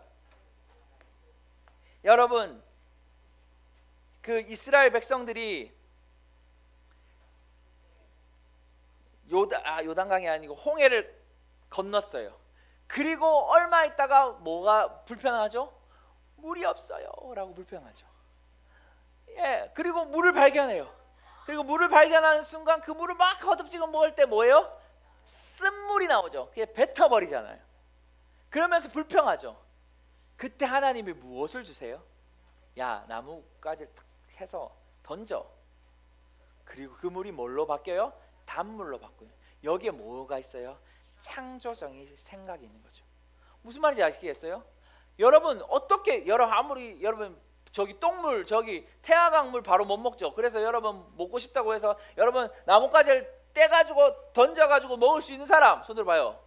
여러분, 그 이스라엘 백성들이 요단강이 아니고 홍해를 건넜어요. 그리고 얼마 있다가 뭐가 불편하죠? 물이 없어요 라고 불평하죠. 예, 그리고 물을 발견해요. 그리고 물을 발견하는 순간 그 물을 막 거듭지고 먹을 때 뭐예요? 쓴물이 나오죠. 그게 뱉어버리잖아요. 그러면서 불평하죠. 그때 하나님이 무엇을 주세요? 야, 나뭇가지를 탁 해서 던져. 그리고 그 물이 뭘로 바뀌어요? 단물로 바뀌어요. 여기에 뭐가 있어요? 창조적인 생각이 있는 거죠. 무슨 말인지 아시겠어요? 여러분 어떻게 아무리 여러분 저기 똥물 저기 태화강물 바로 못 먹죠. 그래서 여러분 먹고 싶다고 해서 여러분 나뭇가지를 떼가지고 던져가지고 먹을 수 있는 사람 손 들어봐요.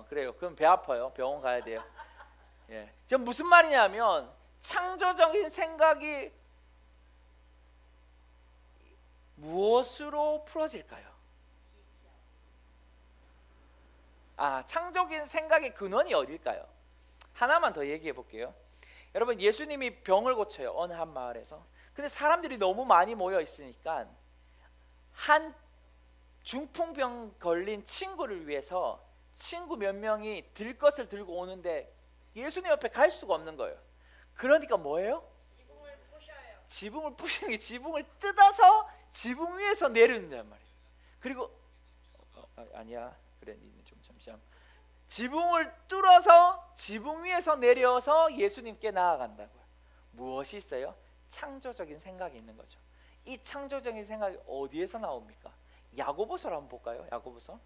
그래요. 그럼 배 아파요. 병원 가야 돼요. 예, 지금 무슨 말이냐면 창조적인 생각이 무엇으로 풀어질까요? 창조적인 생각의 근원이 어딜까요? 하나만 더 얘기해 볼게요. 여러분 예수님이 병을 고쳐요. 어느 한 마을에서. 근데 사람들이 너무 많이 모여 있으니까 한 중풍병 걸린 친구를 위해서 친구 몇 명이 들 것을 들고 오는데 예수님 옆에 갈 수가 없는 거예요. 그러니까 뭐예요?
지붕을 부셔요.
지붕을 부시는 게 지붕을 뜯어서 지붕 위에서 내려놓는단 말이에요. 그리고 아니야 그래 니는 좀 잠시만. 지붕을 뚫어서 지붕 위에서 내려서 예수님께 나아간다고요. 무엇이 있어요? 창조적인 생각이 있는 거죠. 이 창조적인 생각이 어디에서 나옵니까? 야고보서를 한번 볼까요? 야고보서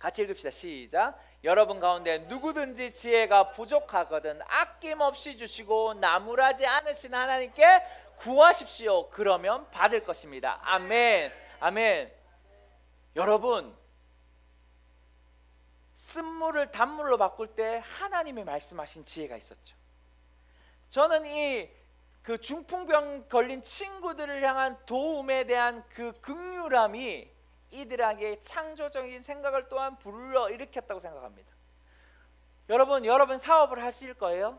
같이 읽읍시다. 시작. 여러분 가운데 누구든지 지혜가 부족하거든 아낌없이 주시고 나무라지 않으신 하나님께 구하십시오. 그러면 받을 것입니다. 아멘. 아멘. 여러분 쓴물을 단물로 바꿀 때 하나님이 말씀하신 지혜가 있었죠. 저는 그 중풍병 걸린 친구들을 향한 도움에 대한 그 긍휼함이 이들에게 창조적인 생각을 또한 불러일으켰다고 생각합니다. 여러분 사업을 하실 거예요?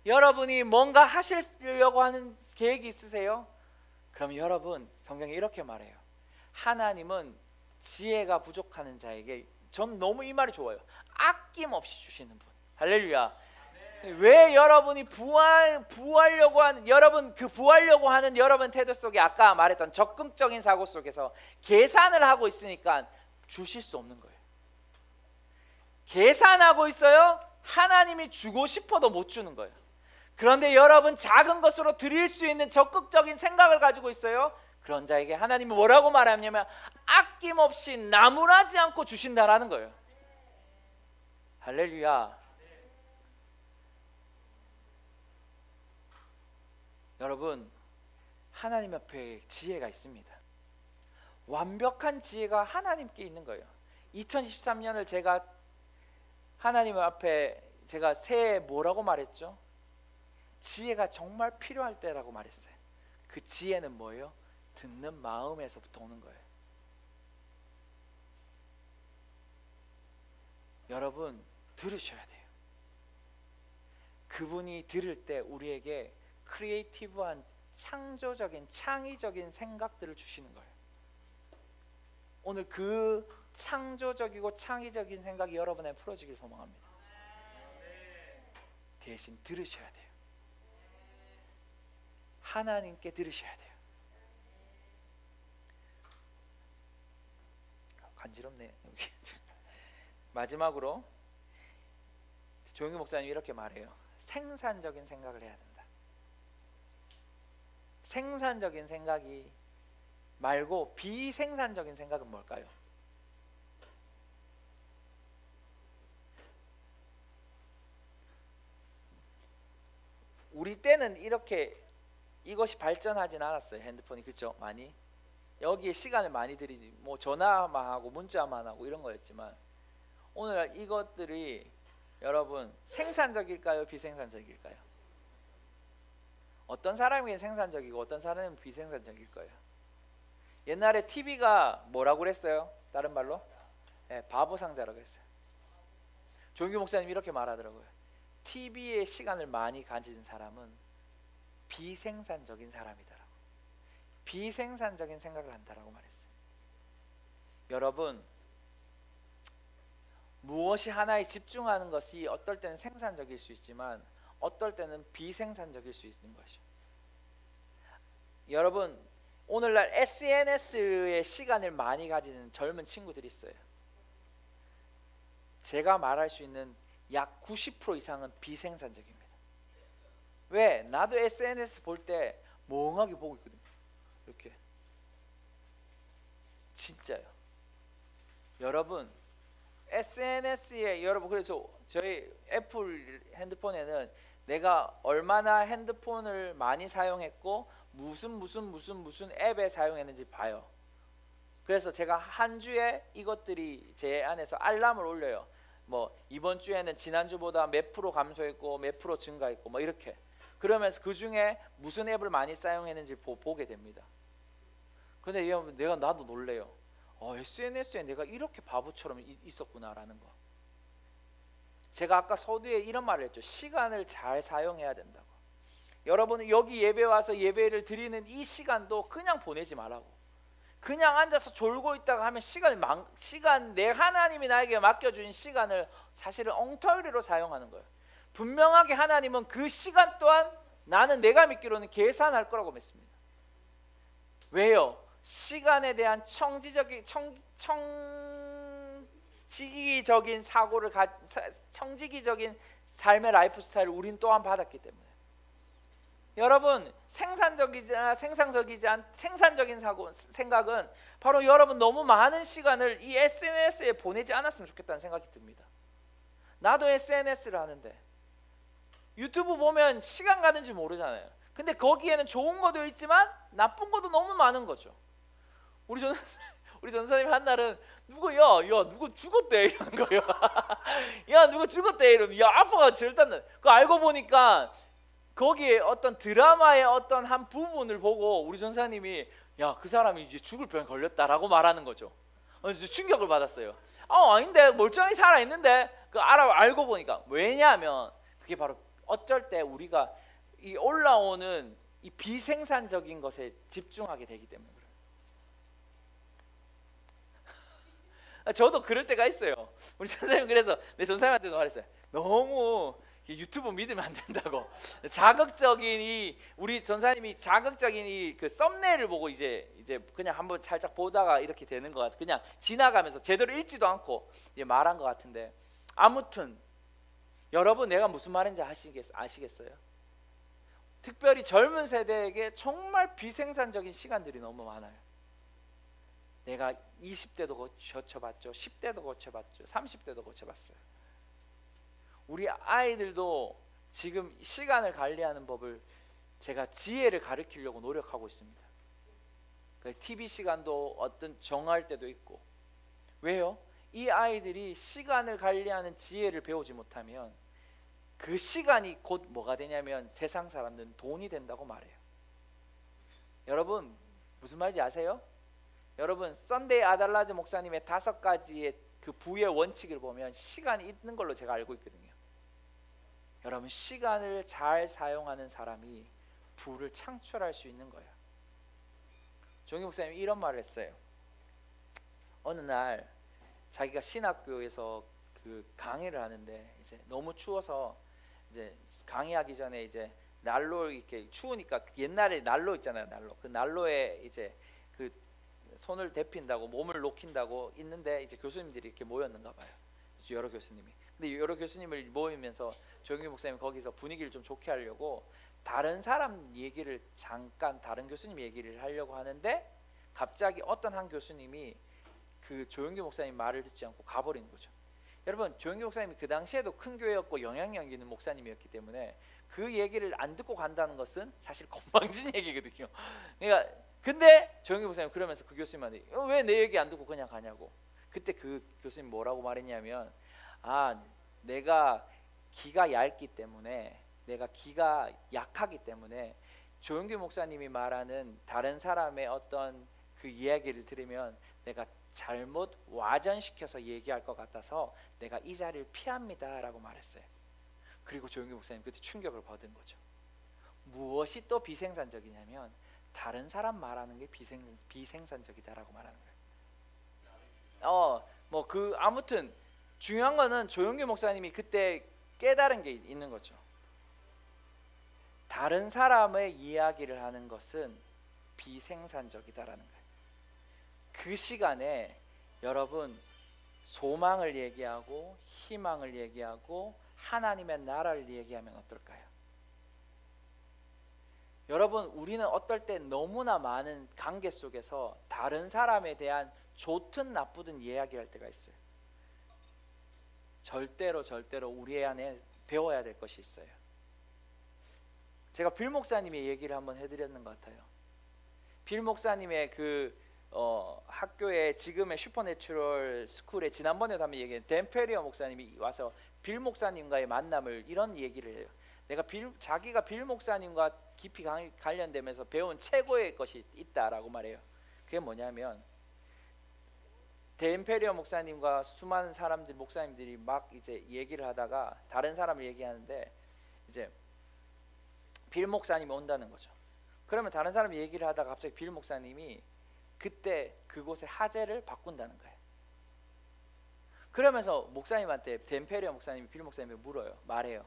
여러분이 뭔가 하시려고 하는 계획이 있으세요? 그럼 여러분 성경이 이렇게 말해요. 하나님은 지혜가 부족한 자에게 전 너무 이 말이 좋아요. 아낌없이 주시는 분. 할렐루야. 왜 여러분이 부하려고 하는 여러분 태도 속에 아까 말했던 적극적인 사고 속에서 계산을 하고 있으니까 주실 수 없는 거예요. 계산하고 있어요. 하나님이 주고 싶어도 못 주는 거예요. 그런데 여러분 작은 것으로 드릴 수 있는 적극적인 생각을 가지고 있어요. 그런 자에게 하나님이 뭐라고 말하냐면 아낌없이 나무라지 않고 주신다라는 거예요. 할렐루야. 여러분 하나님 앞에 지혜가 있습니다. 완벽한 지혜가 하나님께 있는 거예요. 2023년을 제가 하나님 앞에 제가 새해 뭐라고 말했죠? 지혜가 정말 필요할 때라고 말했어요. 그 지혜는 뭐예요? 듣는 마음에서부터 오는 거예요. 여러분 들으셔야 돼요. 그분이 들을 때 우리에게 크리에이티브한 창조적인 창의적인 생각들을 주시는 거예요. 오늘 그 창조적이고 창의적인 생각이 여러분에 풀어지길 소망합니다. 대신 들으셔야 돼요. 하나님께 들으셔야 돼요. 간지럽네. 마지막으로 조용히 목사님이 이렇게 말해요. 생산적인 생각을 해야 된다. 생산적인 생각이 말고 비생산적인 생각은 뭘까요? 우리 때는 이렇게 이것이 발전하진 않았어요. 핸드폰이 그렇죠? 많이 여기에 시간을 많이 들이지 뭐 전화만 하고 문자만 하고 이런 거였지만 오늘 이것들이 여러분 생산적일까요? 비생산적일까요? 어떤 사람에게 생산적이고 어떤 사람은 비생산적일 거예요. 옛날에 TV가 뭐라고 그랬어요? 다른 말로? 네, 바보 상자라고 했어요. 조인규 목사님이 이렇게 말하더라고요. TV에 시간을 많이 가진 사람은 비생산적인 사람이다라고. 비생산적인 생각을 한다라고 말했어요. 여러분 무엇이 하나에 집중하는 것이 어떨 때는 생산적일 수 있지만 어떨 때는 비생산적일 수 있는 것이죠. 여러분, 오늘날 SNS에 시간을 많이 가지는 젊은 친구들이 있어요. 제가 말할 수 있는 약 90% 이상은 비생산적입니다. 왜? 나도 SNS 볼 때 멍하게 보고 있거든요. 이렇게. 진짜요. 여러분, SNS에 여러분, 그래서 저희 애플 핸드폰에는 내가 얼마나 핸드폰을 많이 사용했고 무슨 앱에 사용했는지 봐요. 그래서 제가 한 주에 이것들이 제 안에서 알람을 올려요. 뭐 이번 주에는 지난주보다 몇 프로 감소했고 몇 프로 증가했고 뭐 이렇게. 그러면서 그 중에 무슨 앱을 많이 사용했는지 보게 됩니다. 근데 나도 놀래요. SNS에 내가 이렇게 바보처럼 있었구나라는 거. 제가 아까 서두에 이런 말을 했죠. 시간을 잘 사용해야 된다고. 여러분은 여기 예배 와서 예배를 드리는 이 시간도 그냥 보내지 말라고. 그냥 앉아서 졸고 있다가 하면 시간 내 하나님이 나에게 맡겨준 시간을 사실은 엉터리로 사용하는 거예요. 분명하게 하나님은 그 시간 또한 나는 내가 믿기로는 계산할 거라고 믿습니다. 왜요? 시간에 대한 청지기적인 청지기적인 삶의 라이프 스타일을 우린 또한 받았기 때문에. 여러분, 생산적인 생각은 바로 여러분 너무 많은 시간을 이 SNS에 보내지 않았으면 좋겠다는 생각이 듭니다. 나도 SNS를 하는데 유튜브 보면 시간 가는 줄 모르잖아요. 근데 거기에는 좋은 것도 있지만 나쁜 것도 너무 많은 거죠. 우리 전사님 한 날은 누구 죽었대 이런 거요. 야 누구 죽었대 이러면 야 아빠가 절단. 그거 알고 보니까 거기에 어떤 드라마의 어떤 한 부분을 보고 우리 전사님이 야 그 사람이 이제 죽을 병에 걸렸다라고 말하는 거죠. 충격을 받았어요. 아닌데 멀쩡히 살아 있는데 그 알고 보니까. 왜냐하면 그게 바로 어쩔 때 우리가 이 올라오는 이 비생산적인 것에 집중하게 되기 때문에 그래요. 저도 그럴 때가 있어요. 우리 전사님 그래서 내 전사님한테도 말했어요. 너무 유튜브 믿으면 안 된다고. 우리 전사님이 자극적인 그 썸네일을 보고 이제 그냥 한번 살짝 보다가 이렇게 되는 것 같아. 그냥 지나가면서 제대로 읽지도 않고 이제 말한 것 같은데, 아무튼 여러분 내가 무슨 말인지 아시겠어요? 특별히 젊은 세대에게 정말 비생산적인 시간들이 너무 많아요. 내가 20대도 거쳐봤죠. 10대도 거쳐봤죠. 30대도 거쳐봤어요. 우리 아이들도 지금 시간을 관리하는 법을 제가 지혜를 가르치려고 노력하고 있습니다. TV 시간도 어떤 정할 때도 있고. 왜요? 이 아이들이 시간을 관리하는 지혜를 배우지 못하면 그 시간이 곧 뭐가 되냐면 세상 사람들은 돈이 된다고 말해요. 여러분 무슨 말인지 아세요? 여러분 썬데이 아달라즈 목사님의 5가지의 그 부의 원칙을 보면 시간이 있는 걸로 제가 알고 있거든요. 여러분 시간을 잘 사용하는 사람이 부를 창출할 수 있는 거예요. 종희 목사님이 이런 말을 했어요. 어느 날 자기가 신학교에서 그 강의를 하는데 이제 너무 추워서 이제 강의하기 전에 이제 난로 이렇게 추우니까 옛날에 난로 있잖아요. 그 난로에 이제 그 손을 데핀다고 몸을 녹인다고 있는데 이제 교수님들이 이렇게 모였는가 봐요. 여러 교수님이. 근데 여러 교수님을 모이면서 조영규 목사님이 거기서 분위기를 좀 좋게 하려고 다른 사람 얘기를 잠깐 다른 교수님 얘기를 하려고 하는데 갑자기 어떤 한 교수님이 그 조영규 목사님 말을 듣지 않고 가버리는 거죠. 여러분 조영규 목사님이 그 당시에도 큰 교회였고 영향력 있는 목사님이었기 때문에 그 얘기를 안 듣고 간다는 것은 사실 건방진 얘기거든요. 그러니까 근데 조영규 목사님 그러면서 그 교수님한테 왜 내 얘기 안 듣고 그냥 가냐고. 그때 그 교수님 뭐라고 말했냐면 내가 기가 얇기 때문에 내가 기가 약하기 때문에 조영규 목사님이 말하는 다른 사람의 어떤 그 이야기를 들으면 내가 잘못 와전시켜서 얘기할 것 같아서 내가 이 자리를 피합니다 라고 말했어요. 그리고 조영규 목사님 그때 충격을 받은 거죠. 무엇이 또 비생산적이냐면 다른 사람 말하는 게 비생산적이다라고 말하는 거예요. 아무튼 중요한 거는 조용규 목사님이 그때 깨달은 게 있는 거죠. 다른 사람의 이야기를 하는 것은 비생산적이다라는 거예요. 그 시간에 여러분 소망을 얘기하고 희망을 얘기하고 하나님의 나라를 얘기하면 어떨까요? 여러분, 우리는 어떨 때 너무나 많은 관계 속에서 다른 사람에 대한 좋든 나쁘든 이야기할 때가 있어요. 절대로 우리 안에 배워야 될 것이 있어요. 제가 빌 목사님의 얘기를 한번 해드렸는 것 같아요. 빌 목사님의 학교에 지금의 슈퍼내추럴 스쿨에 지난번에도 한번 얘기한 댄 페리어 목사님이 와서 빌 목사님과의 만남을 이런 얘기를 해요. 자기가 빌 목사님과 깊이 관련되면서 배운 최고의 것이 있다라고 말해요. 그게 뭐냐면 댄 페리어 목사님과 수많은 목사님들이 막 이제 얘기를 하다가 다른 사람을 얘기하는데 이제 빌 목사님이 온다는 거죠. 그러면 다른 사람이 얘기를 하다가 갑자기 빌 목사님이 그때 그곳의 하재를 바꾼다는 거예요. 그러면서 목사님한테 댄 페리어 목사님이 빌 목사님에게 말해요.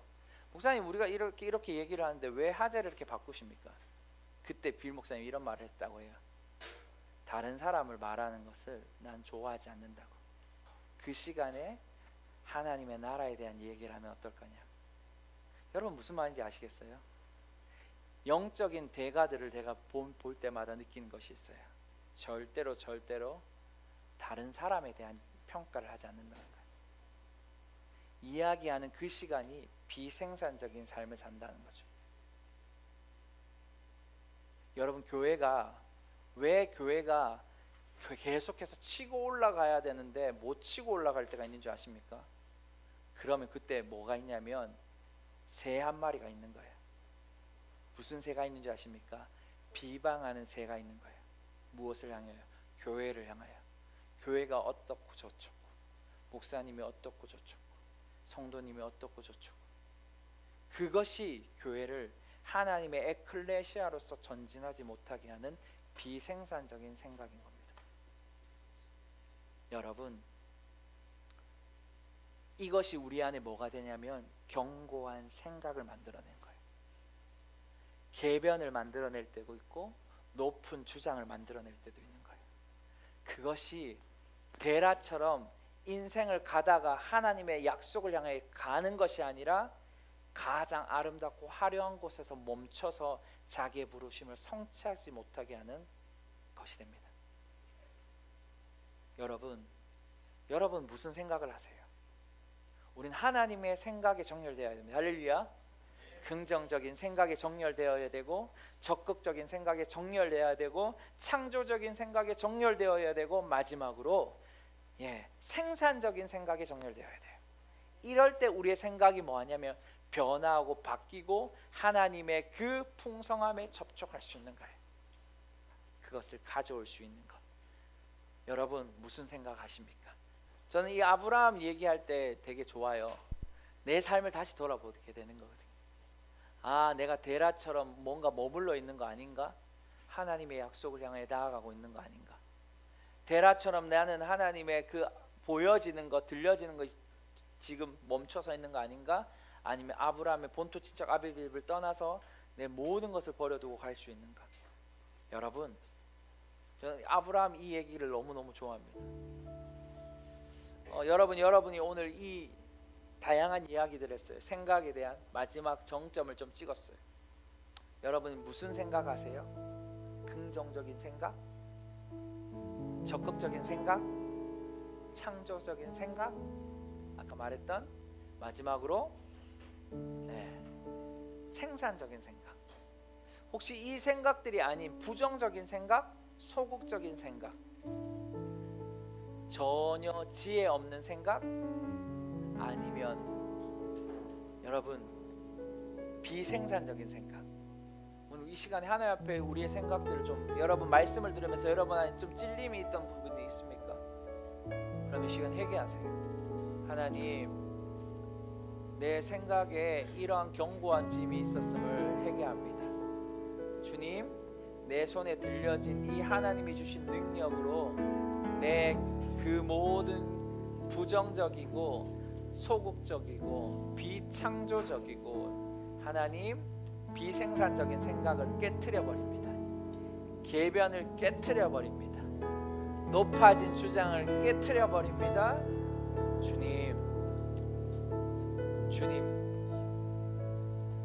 목사님, 우리가 이렇게 얘기를 하는데 왜 하재를 이렇게 바꾸십니까? 그때 빌 목사님이 이런 말을 했다고 해요. 다른 사람을 말하는 것을 난 좋아하지 않는다고. 그 시간에 하나님의 나라에 대한 얘기를 하면 어떨 거냐. 여러분 무슨 말인지 아시겠어요? 영적인 대가들을 내가 볼 때마다 느끼는 것이 있어요. 절대로 다른 사람에 대한 평가를 하지 않는다는 거예요. 이야기하는 그 시간이 비생산적인 삶을 산다는 거죠. 여러분, 왜 교회가 계속해서 치고 올라가야 되는데 못 치고 올라갈 때가 있는 줄 아십니까? 그러면 그때 뭐가 있냐면 새 한 마리가 있는 거예요. 무슨 새가 있는 줄 아십니까? 비방하는 새가 있는 거예요. 무엇을 향하여? 교회를 향하여. 교회가 어떻고 저쩌고, 목사님이 어떻고 저쩌고, 성도님이 어떻고 저쩌고. 그것이 교회를 하나님의 에클레시아로서 전진하지 못하게 하는 비생산적인 생각인 겁니다. 여러분, 이것이 우리 안에 뭐가 되냐면 견고한 생각을 만들어낸 거예요. 계변을 만들어낼 때도 있고 높은 주장을 만들어낼 때도 있는 거예요. 그것이 데라처럼 인생을 가다가 하나님의 약속을 향해 가는 것이 아니라 가장 아름답고 화려한 곳에서 멈춰서 자기의 부르심을 성취하지 못하게 하는 것이 됩니다. 여러분 무슨 생각을 하세요? 우린 하나님의 생각에 정렬되어야 됩니다. 할렐루야. 긍정적인 생각에 정렬되어야 되고, 적극적인 생각에 정렬되어야 되고, 창조적인 생각에 정렬되어야 되고, 마지막으로 생산적인 생각에 정렬되어야 돼요. 이럴 때 우리의 생각이 뭐하냐면 변화하고 바뀌고 하나님의 그 풍성함에 접촉할 수 있는 거예요. 그것을 가져올 수 있는 것. 여러분 무슨 생각하십니까? 저는 이 아브라함 얘기할 때 되게 좋아요. 내 삶을 다시 돌아보게 되는 거거든요. 아, 내가 데라처럼 뭔가 머물러 있는 거 아닌가? 하나님의 약속을 향해 나아가고 있는 거 아닌가? 데라처럼 나는 하나님의 그 보여지는 것, 들려지는 것 지금 멈춰서 있는 거 아닌가? 아니면 아브라함의 본토 친척 아비빌을 떠나서 내 모든 것을 버려두고 갈 수 있는가? 여러분, 저는 아브라함 이 얘기를 너무너무 좋아합니다. 여러분이 오늘 이 다양한 이야기들 했어요. 생각에 대한 마지막 정점을 좀 찍었어요. 여러분 무슨 생각하세요? 긍정적인 생각? 적극적인 생각? 창조적인 생각? 아까 말했던 마지막으로 생산적인 생각. 혹시 이 생각들이 아닌 부정적인 생각? 소극적인 생각? 전혀 지혜 없는 생각? 아니면 여러분 비생산적인 생각? 오늘 이 시간에 하나님 앞에 우리의 생각들을 좀, 여러분 말씀을 들으면서 여러분 안에 좀 찔림이 있던 부분이 있습니까? 그럼 이 시간 회개하세요. 하나님, 내 생각에 이러한 견고한 짐이 있었음을 회개합니다. 주님, 내 손에 들려진 이 하나님이 주신 능력으로 내 그 모든 부정적이고 소극적이고 비창조적이고 하나님 비생산적인 생각을 깨트려 버립니다. 계변을 깨트려 버립니다. 높아진 주장을 깨트려 버립니다. 주님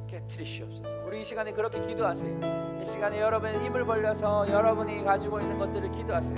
깨트리시옵소서. 우리 이 시간에 그렇게 기도하세요. 이 시간에 여러분 입을 벌려서 여러분이 가지고 있는 것들을 기도하세요.